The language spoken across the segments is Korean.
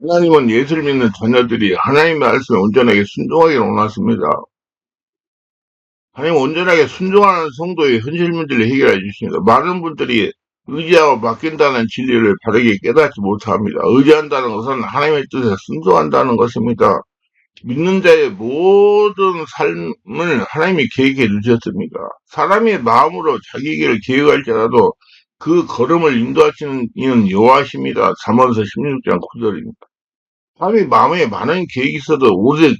하나님은 예수를 믿는 자녀들이 하나님의 말씀에 온전하게 순종하기를 원하십니다. 하나님은 온전하게 순종하는 성도의 현실 문제를 해결해 주십니다. 많은 분들이 의지하고 맡긴다는 진리를 바르게 깨닫지 못합니다. 의지한다는 것은 하나님의 뜻에 순종한다는 것입니다. 믿는 자의 모든 삶을 하나님이 계획해 주셨습니다. 사람의 마음으로 자기 길을 계획할지라도 그 걸음을 인도하시는 이는 여호와십니다. 잠언서 16장 9절입니다. 사람이 마음에 많은 계획이 있어도 오직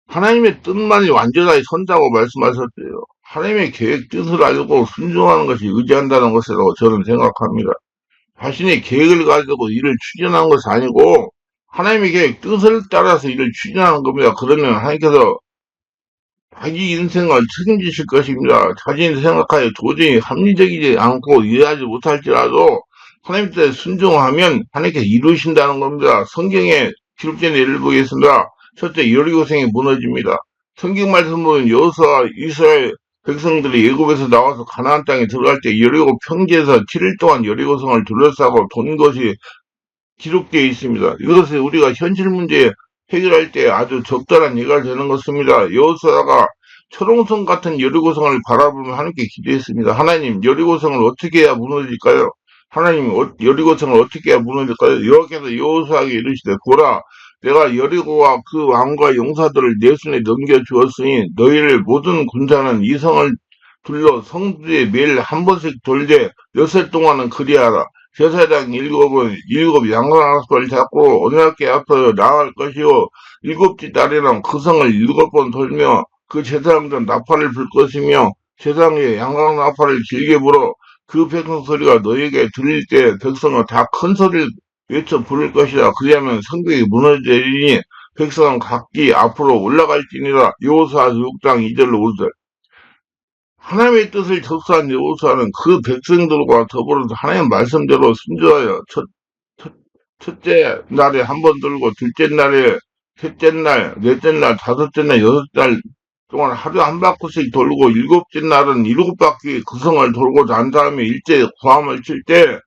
하나님의 뜻만이 완전하게 선다고 말씀하셨대요. 하나님의 계획 뜻을 알고 순종하는 것이 의지한다는 것이라고 저는 생각합니다. 자신의 계획을 가지고 일을 추진하는 것이 아니고 하나님의 계획 뜻을 따라서 일을 추진하는 겁니다. 그러면 하나님께서 자기 인생을 책임지실 것입니다. 자신이 생각하여 도저히 합리적이지 않고 이해하지 못할지라도 하나님 뜻에 순종하면 하나님께서 이루신다는 겁니다. 성경에 기록된 예를 보겠습니다. 첫째, 여리고성이 무너집니다. 성경 말씀 보면 여호수아와 이스라엘 백성들이 애굽에서 나와서 가나안 땅에 들어갈 때 여리고 평지에서 7일 동안 여리고성을 둘러싸고 돈 것이 기록되어 있습니다. 이것은 우리가 현실 문제 해결할 때 아주 적절한 예가 되는 것입니다. 여호수아가 초롱성 같은 여리고성을 바라보며 하나님께 기도했습니다. 하나님, 여리고성을 어떻게 해야 무너질까요? 하나님, 여리고성을 어떻게 해야 무너질까요? 여호와께서 여호수아에게 이르시되 보라, 내가 여리고와 그 왕과 용사들을 내 손에 넘겨주었으니 너희를 모든 군사는 이 성을 둘러 성주에 매일 한 번씩 돌되 6살 동안은 그리하라. 제사장 일곱 양나라를 잡고 언약궤 앞으로 나아갈 것이요 일곱째 날에는 그 성을 7번 돌며 그 제사장들 나팔을 불 것이며 세상에 양강 나팔을 길게 불어 그 백성 소리가 너에게 들릴 때 백성은 다 큰 소리를 외쳐 부를 것이다. 그리하면 성벽이 무너지리니 백성은 각기 앞으로 올라갈지니라. 여호수아 6장 2절로 5절. 하나님의 뜻을 접수한 여호수아는 그 백성들과 더불어서 하나님의 말씀대로 순종하여 첫째 날에 한 번 들고 둘째 날에 셋째 날, 넷째 날, 다섯째 날, 여섯째 날 동안 하루에 한 바퀴씩 돌고 일곱째 날은 7바퀴 그 성을 돌고 난 다음에 일제 구함을 칠 때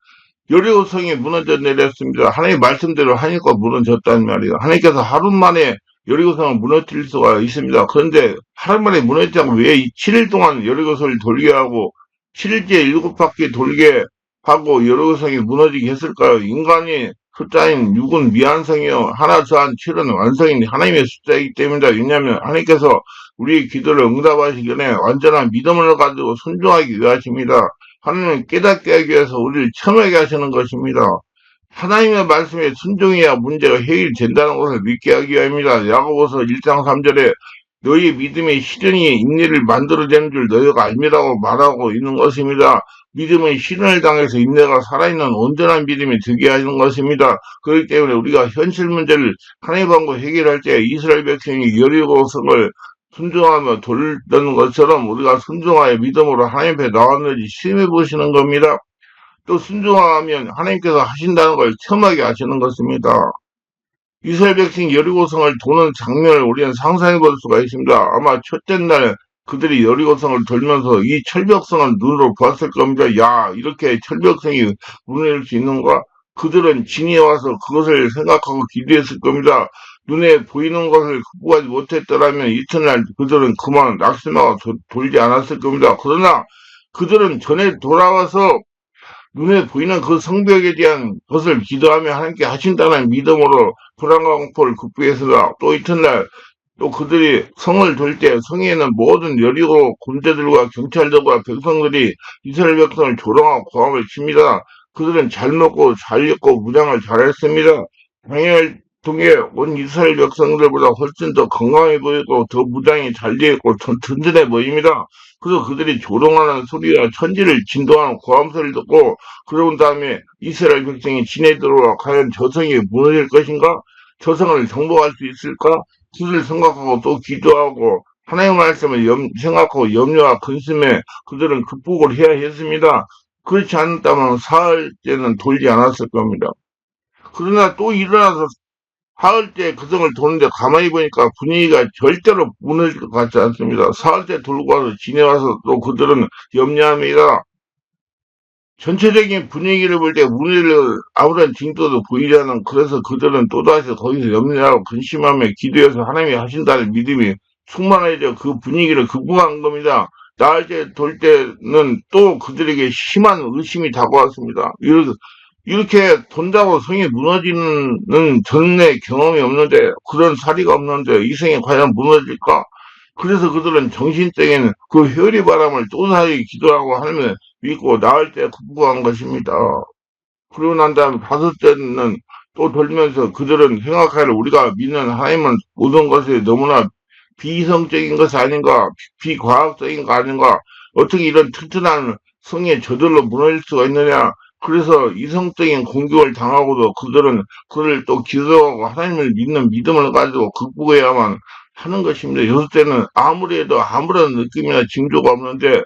여리고성이 무너져 내렸습니다. 하나님의 말씀대로 하니까 무너졌단 말이에요. 하나님께서 하루 만에 여리고성을 무너뜨릴 수가 있습니다. 그런데 하루 만에 무너지지 않고 왜 7일 동안 여리고성을 돌게 하고 7일째 7바퀴 돌게 하고 여리고성이 무너지게 했을까요? 인간이 숫자인 6은 미완성이요. 하나 더한 7은 완성인 하나님의 숫자이기 때문이다. 왜냐하면 하나님께서 우리의 기도를 응답하시기 전에 완전한 믿음을 가지고 순종하기 위하십니다. 하나님은 깨닫게 하기 위해서 우리를 참하게 하시는 것입니다. 하나님의 말씀에 순종해야 문제가 해결된다는 것을 믿게 하기 위함입니다. 야고보서 1장 3절에 너희 믿음의 시련이 인내를 만들어내는 줄 너희가 알미라고 말하고 있는 것입니다. 믿음의 시련을 당해서 인내가 살아있는 온전한 믿음이 되게 하는 것입니다. 그렇기 때문에 우리가 현실 문제를 하나님 방법 해결할 때 이스라엘 백성이 여리고성을 순종하며 돌던 것처럼 우리가 순종하여 믿음으로 하나님 앞에 나왔는지 시험해 보시는 겁니다. 또 순종하면 하나님께서 하신다는 걸 체험하게 하시는 것입니다. 이스라엘 백성이 여리고성을 도는 장면을 우리는 상상해 볼 수가 있습니다. 아마 첫째 날 그들이 여리고성을 돌면서 이 철벽성을 눈으로 봤을 겁니다. 야, 이렇게 철벽성이 무너질 수 있는가? 그들은 진에 와서 그것을 생각하고 기도했을 겁니다. 눈에 보이는 것을 극복하지 못했더라면 이튿날 그들은 그만 낙심하고 돌지 않았을 겁니다. 그러나 그들은 전에 돌아와서 눈에 보이는 그 성벽에 대한 것을 기도하며 하나님께 하신다는 믿음으로 불안과 공포를 극복했으나 또 이튿날 또 그들이 성을 돌 때 성에는 모든 여리고 군대들과 경찰들과 백성들이 이스라엘 백성을 조롱하고 고함을 칩니다. 그들은 잘 먹고 잘 입고 무장을 잘했습니다. 당일 동에 온 이스라엘 백성들보다 훨씬 더 건강해 보이고 더 무장이 잘 되어 있고 든든해 보입니다. 그래서 그들이 조롱하는 소리와 천지를 진동하는 고함 소리를 듣고 그러고 다음에 이스라엘 백성이 진에 들어와 과연 저성이 무너질 것인가? 저성을 정복할 수 있을까? 그를 생각하고 또 기도하고 하나님의 말씀을 생각하고 염려와 근심에 그들은 극복을 해야 했습니다. 그렇지 않았다면 사흘 때는 돌지 않았을 겁니다. 그러나 또 일어나서 사흘째 그 성을 도는데 가만히 보니까 분위기가 절대로 무너질 것 같지 않습니다. 사흘째 돌고 와서 지내와서 또 그들은 염려합니다. 전체적인 분위기를 볼 때 문의를 아무런 징조도 보이지 않은 그래서 그들은 또다시 거기서 염려하고 근심하며 기도해서 하나님이 하신다는 믿음이 충만해져 그 분위기를 극복한 겁니다. 나을 때 돌 때는 또 그들에게 심한 의심이 다가왔습니다. 이렇게 돈다고 성이 무너지는 전에 경험이 없는데 그런 사리가 없는데 이 성이 과연 무너질까? 그래서 그들은 정신적인 그 회오리 바람을 또다시 기도하고 하나님을 믿고 나을 때 극복한 것입니다. 그러고 난 다음 다섯째는 또 돌면서 그들은 생각하기를 우리가 믿는 하나님은 모든 것이 너무나 비이성적인 것이 아닌가, 비과학적인 거 아닌가, 어떻게 이런 튼튼한 성에 저절로 무너질 수가 있느냐. 그래서 이성적인 공격을 당하고도 그들은 그를 또 기도하고 하나님을 믿는 믿음을 가지고 극복해야만 하는 것입니다. 여섯째는 아무리 해도 아무런 느낌이나 징조가 없는데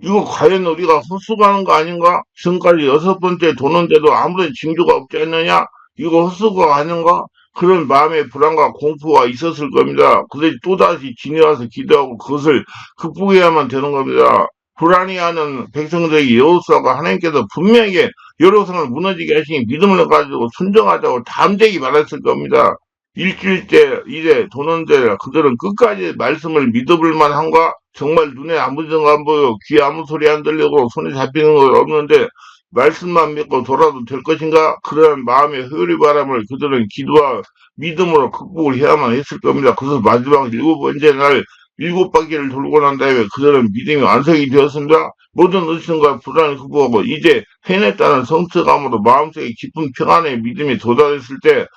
이거 과연 우리가 헛수고하는 거 아닌가? 지금까지 여섯 번째 도는데도 아무런 징조가 없지 않느냐? 이거 헛수고가 아닌가? 그런 마음의 불안과 공포가 있었을 겁니다. 그들이 또다시 진해와서 기도하고 그것을 극복해야만 되는 겁니다. 불안해하는 백성들에게 여호수아가 하나님께서 분명하게 여로성을 무너지게 하시니 믿음을 가지고 순종하자고 담대히 말했을 겁니다. 일주일째 이제 도는데 그들은 끝까지 말씀을 믿어볼 만한가? 정말 눈에 아무 정 안 보여 귀에 아무 소리 안 들리고 손에 잡히는 거 없는데 말씀만 믿고 돌아도 될 것인가? 그러한 마음의 회오리 바람을 그들은 기도와 믿음으로 극복을 해야만 했을 겁니다. 그래서 마지막 일곱 번째 날 일곱 바퀴를 돌고 난 다음에 그들은 믿음이 완성이 되었습니다. 모든 의심과 불안을 극복하고 이제 해냈다는 성취감으로 마음속에 깊은 평안의 믿음이 도달했을 때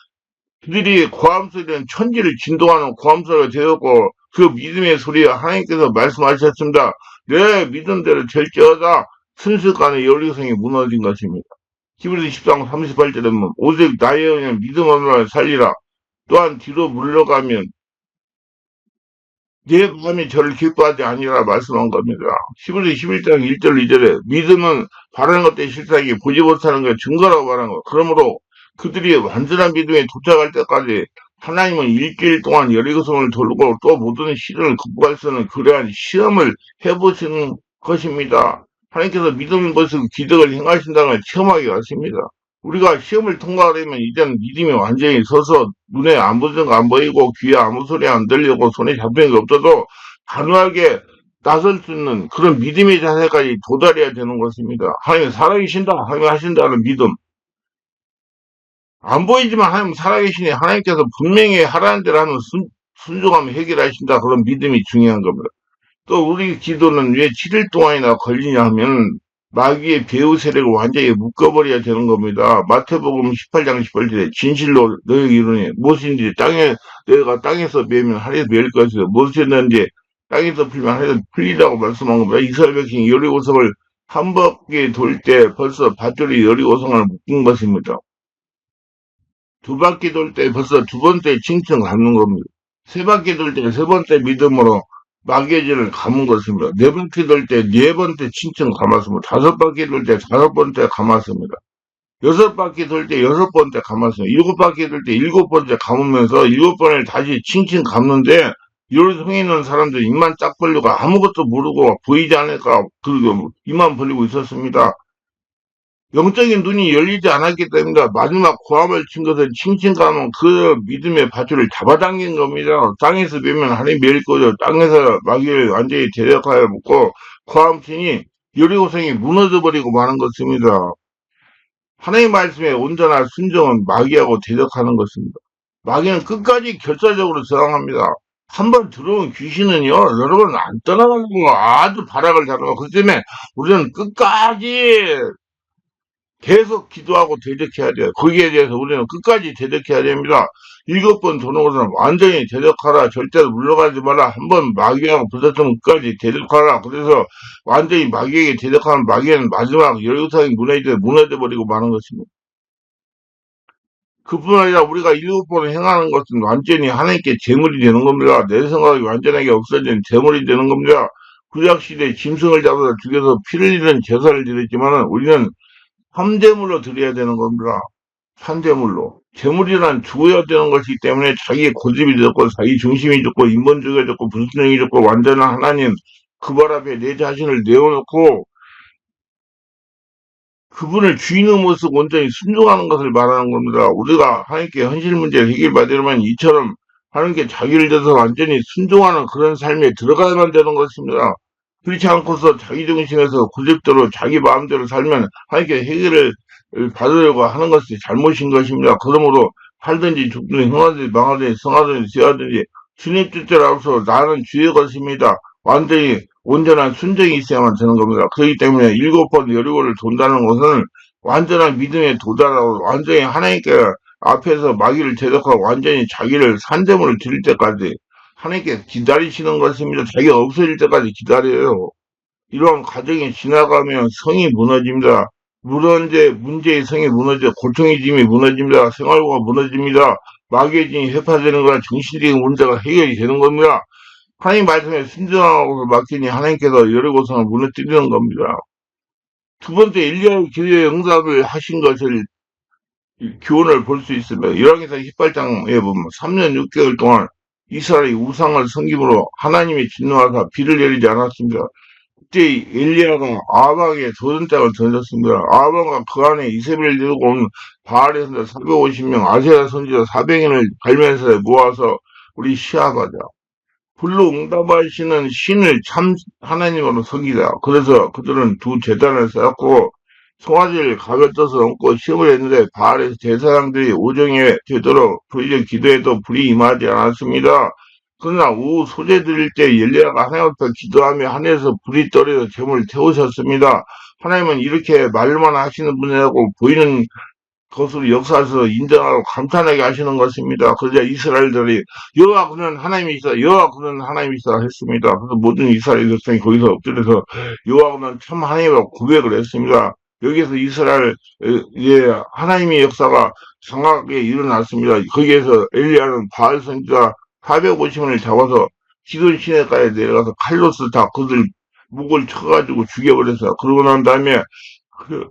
그들이 고함 소리는 천지를 진동하는 고함 소리가 되었고 그 믿음의 소리와 하나님께서 말씀하셨습니다. 내 믿음대로 될지어다 순식간에 열리성이 무너진 것입니다. 히브리서 10장 38절에 보면 오직 나의 영은 믿음 없는 살리라. 또한 뒤로 물러가면 내 마음이 저를 기뻐하지 아니라 말씀한 겁니다. 히브리 11장 1절 2절에 믿음은 바라는 것들의 실상이 보지 못하는 게 증거라고 말한 것. 그러므로 그들이 완전한 믿음에 도착할 때까지 하나님은 일주일 동안 여리고성을 돌고 또 모든 시련을 극복할 수 있는 그러한 시험을 해보시는 것입니다. 하나님께서 믿음을 것을 기적을 행하신다는 걸 체험하게 하십니다. 우리가 시험을 통과하려면 이제는 믿음이 완전히 서서 눈에 안 보이는 거 안 보이고 귀에 아무 소리 안 들리고 손에 잡히는 게 없어도 단호하게 나설 수 있는 그런 믿음의 자세까지 도달해야 되는 것입니다. 하나님 살아계신다, 하나님 하신다는 믿음. 안 보이지만 하나님 살아계시니 하나님께서 분명히 하라는 대로 하는 순종하면 해결하신다. 그런 믿음이 중요한 겁니다. 또 우리 기도는 왜 7일 동안이나 걸리냐 하면 마귀의 배후 세력을 완전히 묶어버려야 되는 겁니다. 마태복음 18장 18절에 진실로 너에게 이르니 무엇인지 너희가 땅에서 베면 하늘에서 베일 것이요 무엇이든지 땅에서 풀면 하늘에서 풀리라고 말씀한 겁니다. 이스라엘 백성이 여리고성을 한 바퀴 돌 때 벌써 밧줄이 여리고성을 묶은 것입니다. 두 바퀴 돌 때 벌써 두 번째 칭칭 감는 겁니다. 세 바퀴 돌 때 세 번째 믿음으로 마개진을 감은 것입니다. 네 바퀴 돌 때 네 번째 칭칭 감았습니다. 다섯 바퀴 돌 때 다섯 번째 감았습니다. 여섯 바퀴 돌 때 여섯 번째 감았습니다. 일곱 바퀴 돌 때 일곱 번째 감으면서 일곱 번을 다시 칭칭 감는데 이런 성에 있는 사람들이 입만 짝 벌리고 아무것도 모르고 보이지 않을까 그리고 입만 벌리고 있었습니다. 영적인 눈이 열리지 않았기 때문에 마지막 고함을 친 것은 칭칭감은 그 믿음의 밧줄을 잡아당긴 겁니다. 땅에서 베면 하나님 매일 거죠. 땅에서 마귀를 완전히 대적하여 묶고 고함 치니 여리고성이 무너져버리고 마는 것입니다. 하나님 말씀에 온전한 순종은 마귀하고 대적하는 것입니다. 마귀는 끝까지 결사적으로 저항합니다. 한번 들어온 귀신은요, 여러분 안 떠나가는 거 아주 발악을 잘하고, 그 때문에 우리는 끝까지 계속 기도하고 대적해야 돼요. 거기에 대해서 우리는 끝까지 대적해야 됩니다. 일곱 번 도는 것은 완전히 대적하라. 절대로 물러가지 마라. 한번 마귀하고 붙었으면 끝까지 대적하라. 그래서 완전히 마귀에게 대적하는 마귀는 마지막 열유상이 무너져버리고 마는 것입니다. 그뿐 아니라 우리가 일곱 번을 행하는 것은 완전히 하나님께 제물이 되는 겁니다. 내 생각이 완전하게 없어진 제물이 되는 겁니다. 구약시대에 짐승을 잡아서 죽여서 피를 잃은 제사를 드렸지만 우리는 함제물로 드려야 되는 겁니다. 산제물로. 제물이란 죽어야 되는 것이기 때문에 자기의 고집이 좋고 자기 중심이 좋고 인본주의가 좋고 불순종이 좋고 완전한 하나님 그 발 앞에 내 자신을 내어놓고 그분을 주인의 모습 온전히 순종하는 것을 말하는 겁니다. 우리가 하나님께 현실 문제를 해결받으려면 이처럼 하나님께 자기를 져서 완전히 순종하는 그런 삶에 들어가야만 되는 것입니다. 그렇지 않고서 자기 중심에서 고집대로 자기 마음대로 살면 하나님께 해결을 받으려고 하는 것이 잘못인 것입니다. 그러므로 살든지 죽든지 흥하든지 망하든지 성하든지 쇠하든지 주님 뜻대로 하고서 나는 주의 것입니다. 완전히 온전한 순종이 있어야만 되는 겁니다. 그렇기 때문에 7번 여리고를 돈다는 것은 완전한 믿음에 도달하고 완전히 하나님께 앞에서 마귀를 대적하고 완전히 자기를 산재물을 드릴 때까지 하나님께 기다리시는 것입니다. 자기가 없어질 때까지 기다려요. 이러한 과정이 지나가면 성이 무너집니다. 문제의 성이 무너져 고통의 짐이 무너집니다. 생활고가 무너집니다. 마귀의 짐이 회파되는 거라 정신적인 문제가 해결이 되는 겁니다. 하나님 말씀에 순종하고 맡기니 하나님께서 여리고성을 무너뜨리는 겁니다. 두 번째 엘리야의 기도의 응답을 하신 것을 교훈을 볼 수 있습니다. 열왕기상 18장에 보면 3년 6개월 동안 이스라엘이 우상을 섬김으로 하나님이 진노하사 비를 내리지 않았습니다. 그때 엘리야가 아방에 조선장을 던졌습니다. 아방과 그 안에 이세벨을 들고 온 바알의 선자 450명, 아세라 선지자 400인을 갈면서에 모아서 우리 시합하자. 불로 응답하시는 신을 참 하나님으로 섬기자. 그래서 그들은 두 제단을 쌓았고 송아지를 가볍 떠서 얹고 시험을 했는데 바알에서 제사장들이 오정에 되도록 불의적 기도해도 불이 임하지 않았습니다. 그러나 오후 소재 드릴 때 엘리야가 하나님 앞에 기도하며 하늘에서 불이 떨어져 재물을 태우셨습니다. 하나님은 이렇게 말만 하시는 분이라고 보이는 것으로 역사에서 인정하고 감탄하게 하시는 것입니다. 그러자 이스라엘들이 여호와 그는 하나님이시다. 여호와 그는 하나님이시다 했습니다. 그래서 모든 이스라엘 백성이 거기서 엎드려서 여호와 그는 참 하나님이라고 고백을 했습니다. 여기에서 이스라엘 하나님의 역사가 강하게 일어났습니다. 거기에서 엘리야는 바알 선지자 450원을 잡아서 기돈 시내가에 내려가서 칼로스 다 그들 목을 쳐가지고 죽여버렸어요. 그러고 난 다음에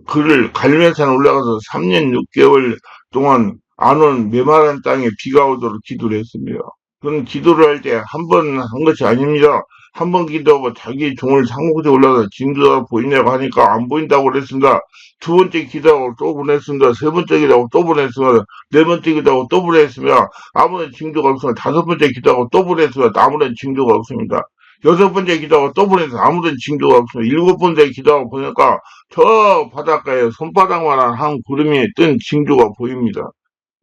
그를 갈멜산 올라가서 3년 6개월 동안 안 온 메마른 땅에 비가 오도록 기도를 했습니다. 그런 기도를 할 때 한 번 한 것이 아닙니다. 한 번 기도하고 자기 종을 상목에 올라가서 징조가 보이냐고 하니까 안 보인다고 그랬습니다. 두 번째 기도하고 또 보냈습니다. 세 번째 기도하고 또 보냈습니다. 네 번째 기도하고 또 보냈습니다. 아무런 징조가 없습니다. 다섯 번째 기도하고 또 보냈습니다. 아무런 징조가 없습니다. 여섯 번째 기도하고 또 보내서 아무런 징조가 없습니다. 일곱 번째 기도하고 보니까 저 바닷가에 손바닥만한 한 구름이 뜬 징조가 보입니다.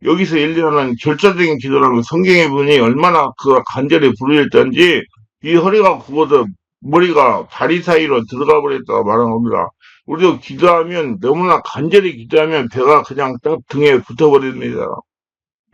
여기서 엘리야는 결정적인 기도라는 성경에 보니 얼마나 그 간절히 부르짖던지 이 허리가 굽어서 머리가 다리 사이로 들어가 버렸다고 말한 겁니다. 우리도 기도하면 너무나 간절히 기도하면 배가 그냥 딱 등에 붙어버립니다.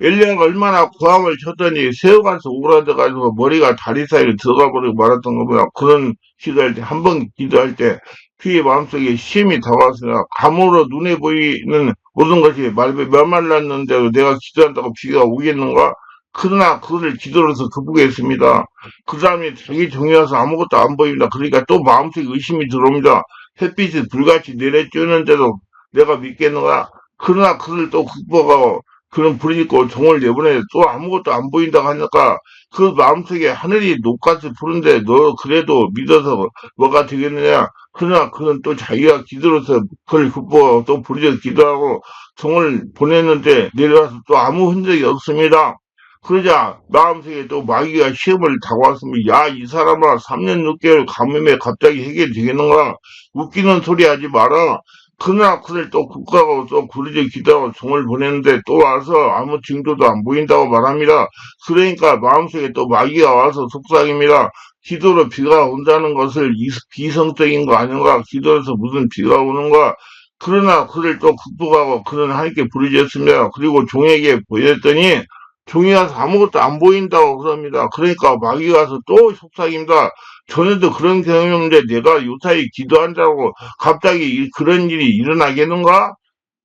엘리야가 얼마나 고함을 쳤더니 새우가서 오그라져가지고 머리가 다리 사이로 들어가 버리고 말았던 겁니다. 그런 기도할 때, 한 번 기도할 때 그의 마음속에 시험이 다가왔습니다. 감으로 눈에 보이는 모든 것이 메말랐는데도 내가 기도한다고 비가 오겠는가? 그러나 그것을 기도로서 극복했습니다. 그 다음에 자기 종이 와서 아무것도 안 보입니다. 그러니까 또 마음속에 의심이 들어옵니다. 햇빛이 불같이 내려쬐는데도 내가 믿겠는가? 그러나 그걸 또 극복하고 그런 불이 있고 종을 내보내 또 아무것도 안 보인다고 하니까 그 마음속에 하늘이 녹같이 푸른데 너 그래도 믿어서 뭐가 되겠느냐. 그러나 그건 또 자기가 기도로서 그걸 극복하고 또 부르짖어 기도하고 종을 보냈는데 내려와서 또 아무 흔적이 없습니다. 그러자 마음속에 또 마귀가 시험을 다가왔습니다. 야, 이 사람아 3년 6개월 가뭄에 갑자기 해결이 되겠는가? 웃기는 소리 하지 마라. 그러나 그를 또 국가가 또 부르짖어 기도하고 종을 보냈는데 또 와서 아무 징조도 안 보인다고 말합니다. 그러니까 마음속에 또 마귀가 와서 속삭입니다. 기도로 비가 온다는 것을 비성적인 거 아닌가? 기도에서 무슨 비가 오는가? 그러나 그를 또 극복하고 그는 하나님께 부르짖었습니다. 그리고 종에게 보였더니 종이 와서 아무것도 안 보인다고 그럽니다. 그러니까 마귀가 와서 또 속삭입니다. 전에도 그런 경험이 없는데 내가 요사이 기도한다고 갑자기 그런 일이 일어나겠는가?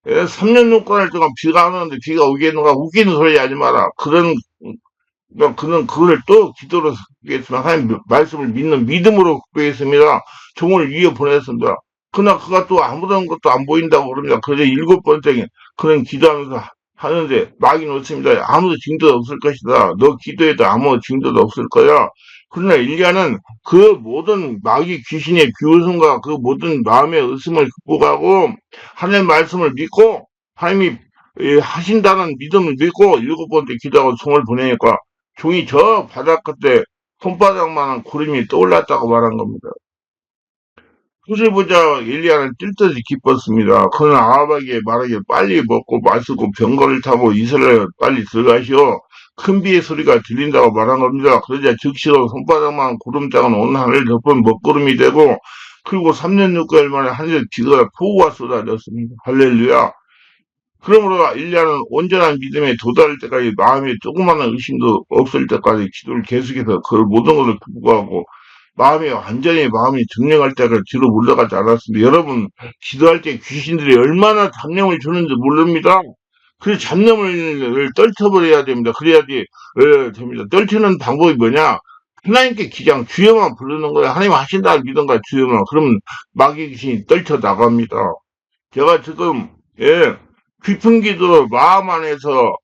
3년 6개월 동안 비가 안 오는데 비가 오겠는가? 웃기는 소리 하지 마라. 그는 그걸 또 기도로 극복했으면 하나님 말씀을 믿는 믿음으로 극복했습니다. 종을 위에 보냈습니다. 그러나 그가 또 아무런 것도 안 보인다고 그럽니다. 그래서 7번째 그는 기도하면서 하는데 막이 놓습니다. 아무도 징조도 없을 것이다. 너 기도해도 아무 징조도 없을 거야. 그러나 일리야는 그 모든 마귀 귀신의 비웃음과 그 모든 마음의 의심을 극복하고 하나님의 말씀을 믿고 하나님이 하신다는 믿음을 믿고 일곱 번째 기도하고 종을 보내니까 종이 저 바닷 끝에 손바닥만한 구름이 떠올랐다고 말한 겁니다. 그것을 보자 엘리야는 뛸 듯이 기뻤습니다. 그는 아합에게 말하기를 빨리 먹고 마시고 병거를 타고 이스라엘 빨리 들어가시오. 큰 비의 소리가 들린다고 말한 겁니다. 그러자 즉시로 손바닥만 구름장은 온 하늘을 덮은 먹구름이 되고 그리고 3년 6개월 만에 하늘에 비가 폭우가 쏟아졌습니다. 할렐루야. 그러므로 엘리야는 온전한 믿음에 도달할 때까지 마음에 조그마한 의심도 없을 때까지 기도를 계속해서 그 모든 것을 극복하고 마음이 완전히 마음이 정령할 때가 뒤로 물러가지 않았습니다. 여러분 기도할 때 귀신들이 얼마나 잡념을 주는지 모릅니다. 그 잡념을 떨쳐버려야 됩니다. 그래야지 됩니다. 떨치는 방법이 뭐냐? 하나님께 기장 주여만 부르는 거예요. 하나님 하신다 믿음과 주여만. 그러면 마귀 귀신이 떨쳐 나갑니다. 제가 지금 깊은 기도 마음 안에서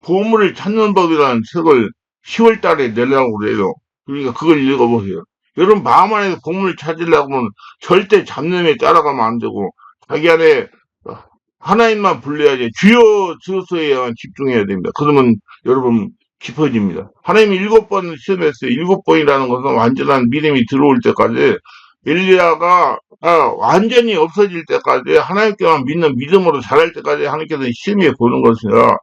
보물을 찾는 법이라는 책을 10월 달에 내려고 그래요. 그러니까 그걸 읽어보세요. 여러분 마음 안에서 보물을 찾으려고 하면 절대 잡념에 따라가면 안 되고 자기 안에 하나님만 불러야지 주여 주소에만 집중해야 됩니다. 그러면 여러분 깊어집니다. 하나님이 7번 시험했어요. 7번이라는 것은 완전한 믿음이 들어올 때까지 엘리야가 완전히 없어질 때까지 하나님께만 믿는 믿음으로 자랄 때까지 하나님께서 시험해 보는 것이라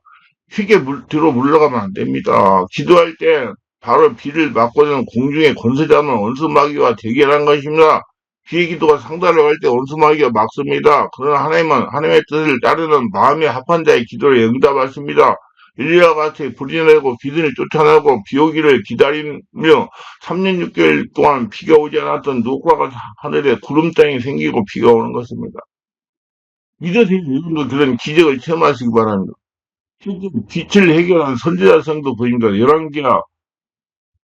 쉽게 뒤로 물러가면 안 됩니다. 기도할 때 바로 비를 맞고는 공중에 권세 잡은 원수마귀와 대결한 것입니다. 비의 기도가 상달을 할 때 원수마귀가 막습니다. 그러나 하나님은 하나님의 뜻을 따르는 마음의 합한 자의 기도를 응답하십니다. 엘리야와 같이 불이 내고 비들을 쫓아내고 비 오기를 기다리며 3년 6개월 동안 비가 오지 않았던 녹화가 하늘에 구름땅이 생기고 비가 오는 것입니다. 믿으세요. 여러분도 그런 기적을 체험하시기 바랍니다. 빛을 해결한 선지자성도 보입니다. 열왕기하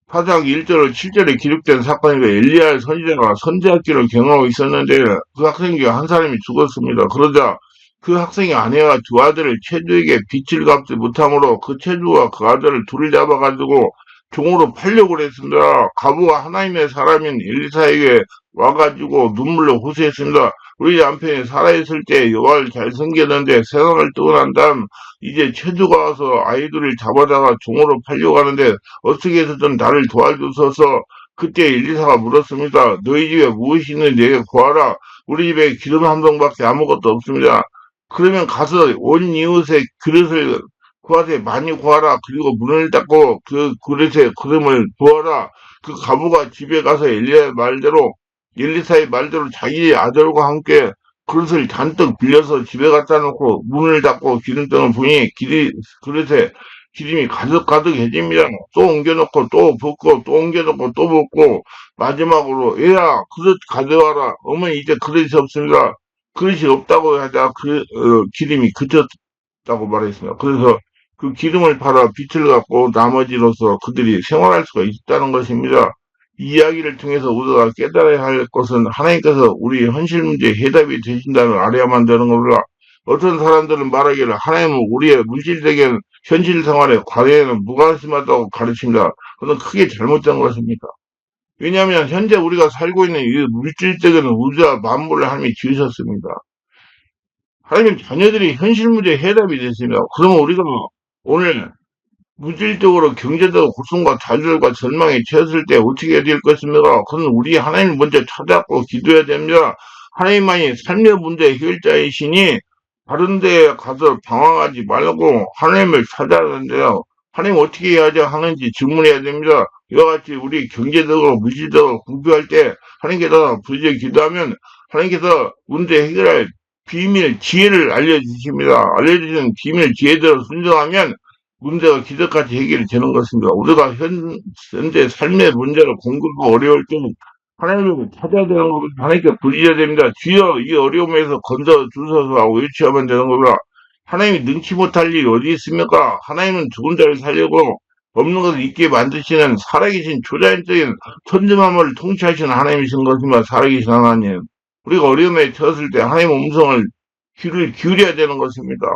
4장 1절로 7절에 기록된 사건이고 엘리야의 선지자가 선지학기를 경험하고 있었는데 그 학생 중에 한 사람이 죽었습니다. 그러자 그 학생의 아내와 두 아들을 체주에게 빚을 갚지 못하므로 그 체주와 그 아들을 둘을 잡아가지고 종으로 팔려고 그랬습니다. 가부가 하나님의 사람인 엘리사에게 와가지고 눈물로 호소했습니다. 우리 남편이 살아있을 때 여호와를 잘 섬겼는데 세상을 떠난 다음 이제 체주가 와서 아이들을 잡아다가 종으로 팔려고 하는데 어떻게 해서든 나를 도와주소서. 그때 엘리사가 물었습니다. 너희 집에 무엇이 있는지 내게 구하라. 우리 집에 기름 한 병밖에 아무것도 없습니다. 그러면 가서 온 이웃의 그릇을 구하되 많이 구하라. 그리고 문을 닫고 그 그릇에 기름을 부어라. 그 가부가 집에 가서 엘리사의 말대로 자기 아들과 함께 그릇을 잔뜩 빌려서 집에 갖다 놓고 문을 닫고 기름병을 부니 그릇에 기름이 가득해집니다. 또 옮겨놓고 또 붓고 또 옮겨놓고 또 붓고 마지막으로 얘야 그릇 가져와라. 어머니 이제 그릇이 없습니다. 그릇이 없다고 하자 기름이 그쳤다고 말했습니다. 그래서 그 기름을 팔아 빛을 갖고 나머지로서 그들이 생활할 수가 있다는 것입니다. 이 이야기를 통해서 우리가 깨달아야 할 것은 하나님께서 우리 현실 문제의 해답이 되신다는 걸 알아야만 되는 겁니다. 어떤 사람들은 말하기를 하나님은 우리의 물질적인 현실 생활에 과외에는 무관심하다고 가르칩니다. 그건 크게 잘못된 것입니다. 왜냐하면 현재 우리가 살고 있는 이 물질적인 우주와 만물을 하나님이 지으셨습니다. 하나님 자녀들이 현실 문제의 해답이 됐습니다. 그러면 우리가 오늘 물질적으로 경제적으로 고통과 좌절과 절망에 처했을 때 어떻게 해야 될 것입니까? 그건 우리 하나님을 먼저 찾아고 기도해야 됩니다. 하나님만이 삶의 문제의 해결자이시니 다른 데에 가서 방황하지 말고 하나님을 찾아야 하는데요. 하나님 어떻게 해야 하는지 질문해야 됩니다. 이와 같이 우리 경제적으로 물질적으로 공부할 때 하나님께서 부지에 기도하면 하나님께서 문제 해결할 비밀 지혜를 알려주십니다. 알려주신 비밀 지혜대로 순종하면 문제가 기적같이 해결이 되는 것입니다. 우리가 현재 삶의 문제를 공부하고 어려울 때 하나님을 찾아야 되는 겁니다. 하나님께 부르셔야 됩니다. 주여 이 어려움에서 건져 주소서 하고 외치하면 되는 겁니다. 하나님이 능치 못할 일이 어디 있습니까? 하나님은 죽은 자를 살리고 없는 것을 있게 만드시는 살아계신 초자연적인 천지만물을 통치하시는 하나님이신 것입니다. 살아계신 하나님. 우리가 어려움에 처했을 때 하나님의 음성을 귀를 기울여야 되는 것입니다.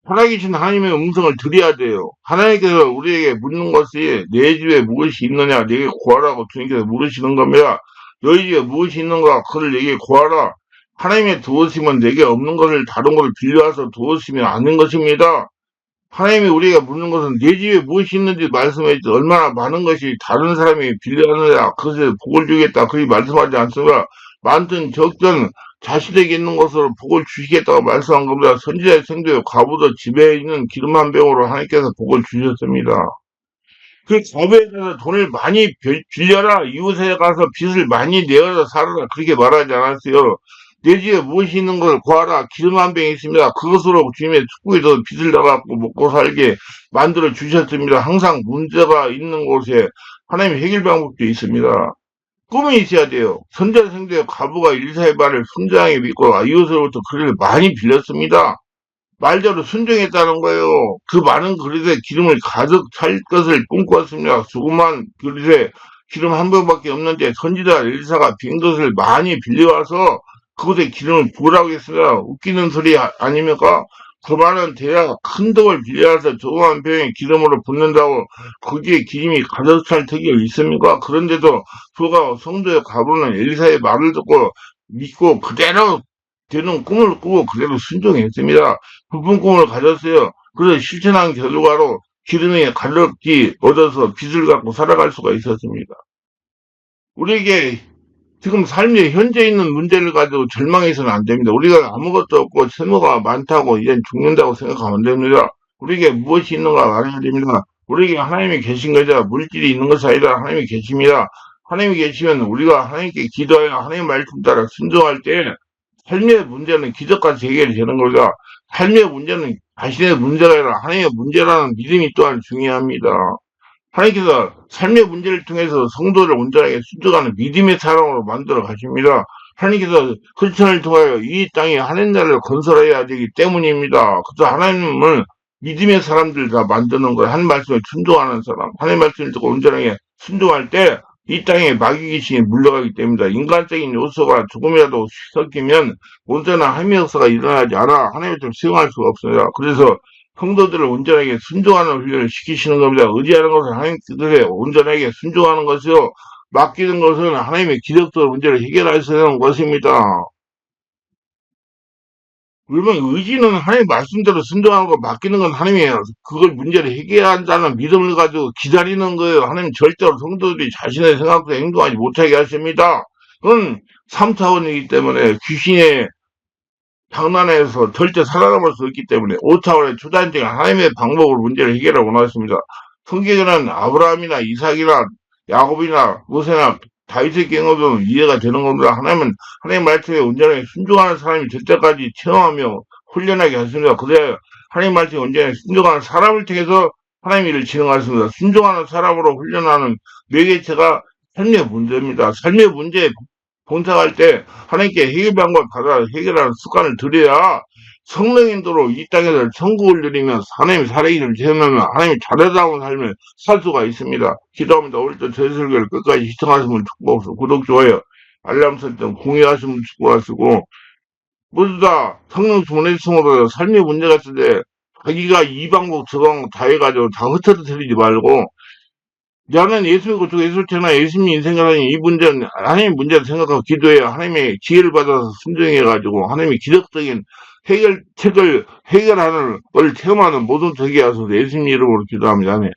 살아계신 하나님의 음성을 들어야 돼요. 하나님께서 우리에게 묻는 것이 내 집에 무엇이 있느냐 내게 구하라고 주님께서 물으시는 겁니다. 너희 집에 무엇이 있는가 그를 내게 구하라. 하나님의 두었으면 내게 없는 것을 다른 것을 빌려와서 두었으면 아닌 것입니다. 하나님이 우리가 묻는 것은 내 집에 무엇이 있는지 말씀했지 얼마나 많은 것이 다른 사람이 빌려하느냐 그것에 복을 주겠다 그리 말씀하지 않습니다. 많든 적든 자신에게 있는 것으로 복을 주시겠다고 말씀한 겁니다. 선지자의 생도에 과부도 집에 있는 기름 한 병으로 하나님께서 복을 주셨습니다. 그 법에 가서 돈을 많이 빌려라. 이웃에 가서 빚을 많이 내어서 살아라. 그렇게 말하지 않았어요. 내 집에 무엇이 있는 걸 구하라. 기름 한 병이 있습니다. 그것으로 주님의 축복에서 빚을 나갖고 먹고 살게 만들어 주셨습니다. 항상 문제가 있는 곳에 하나님 해결 방법도 있습니다. 꿈이 있어야 돼요. 선자생도의 과부가 일사의 말을 순종하게 믿고 이웃으로부터 그릇을 많이 빌렸습니다. 말대로 순종했다는 거예요. 그 많은 그릇에 기름을 가득 찰 것을 꿈꾸었습니다. 조그만 그릇에 기름 한 병밖에 없는데 선지자 엘리사가 빈 것을 많이 빌려와서 그곳에 기름을 부으라고 했습니다. 웃기는 소리 아닙니까? 그 많은 대야 큰 덕을 빌려와서 조그만 병에 기름으로 붓는다고 거기에 기름이 가득 찰 턱이 있습니까? 그런데도 그가 성도의 과부는 엘리사의 말을 듣고 믿고 그대로 되는 꿈을 꾸고 그대로 순종했습니다. 부푼 꿈을 가졌어요. 그래서 실천한 결과로 기름에 가득히 얻어서 빚을 갖고 살아갈 수가 있었습니다. 우리에게 지금 삶에 현재 있는 문제를 가지고 절망해서는 안 됩니다. 우리가 아무것도 없고 채무가 많다고 이제 죽는다고 생각하면 안 됩니다. 우리에게 무엇이 있는가 말해야 됩니다. 우리에게 하나님이 계신 거죠. 물질이 있는 것이 아니라 하나님이 계십니다. 하나님이 계시면 우리가 하나님께 기도하여 하나님 말씀 따라 순종할 때 삶의 문제는 기적같이 해결이 되는 겁니다. 삶의 문제는 자신의 문제가 아니라 하나님의 문제라는 믿음이 또한 중요합니다. 하나님께서 삶의 문제를 통해서 성도를 온전하게 순종하는 믿음의 사람으로 만들어 가십니다. 하나님께서 크리스천을 통하여 이 땅에 하나님 나라를 건설해야 되기 때문입니다. 그래서 하나님을 믿음의 사람들 다 만드는 거예요. 하나님 말씀에 순종하는 사람, 하나님 말씀을 듣고 온전하게 순종할 때 이 땅에 마귀 귀신이 물러가기 때문이다. 인간적인 요소가 조금이라도 섞이면 온전한 하나님의 역사가 일어나지 않아 하나님을 좀 수용할 수가 없습니다. 그래서 성도들을 온전하게 순종하는 훈련을 시키시는 겁니다. 의지하는 것은 하나님 뜻에 온전하게 순종하는 것이요. 맡기는 것은 하나님의 기적적으로 문제를 해결할 수 있는 것입니다. 그러면 의지는 하나님 말씀대로 순종하는 거 맡기는 건 하나님이 그걸 문제를 해결한다는 믿음을 가지고 기다리는 거예요. 하나님 절대로 성도들이 자신의 생각대로 행동하지 못하게 하십니다. 그건 3차원이기 때문에 귀신의 장난에서 절대 살아남을 수 없기 때문에 5차원의 주단적인 하나님의 방법으로 문제를 해결하고 나왔습니다. 성경에는 아브라함이나 이삭이나 야곱이나 모세나 다윗의 경우도 이해가 되는 겁니다. 하나님은 하나님 말씀에 온전하게 순종하는 사람이 될 때까지 체험하며 훈련하게 하십니다. 그래야 하나님 말씀에 온전하게 순종하는 사람을 통해서 하나님 일을 진행하십니다. 순종하는 사람으로 훈련하는 매개체가 삶의 문제입니다. 삶의 문제에 봉사할 때 하나님께 해결 방법을 받아 해결하는 습관을 들여야 성령인도로 이 땅에서 천국을 누리며 하나님의 살아계심을 체험하며 하나님의 자녀다운 삶을 살 수가 있습니다. 기도합니다. 오늘도 저희 설교를 끝까지 시청하시면 축복하시고 구독, 좋아요, 알람 설정, 공유하시면 축복하시고 모두 다 성령 보내주심으로 삶의 문제가 있을 때 자기가 이 방법 저 방법 다 해가지고 다 흩어뜨리지 말고 나는 예수 믿고 예수 태어나 예수님 인생이라니 이 문제는 하나님의 문제를 생각하고 기도해야 하나님의 지혜를 받아서 순종해가지고 하나님의 기적적인 해결책을 해결하는 걸 체험하는 모든 되게 하소서 예수님 이름으로 기도합니다. 아멘.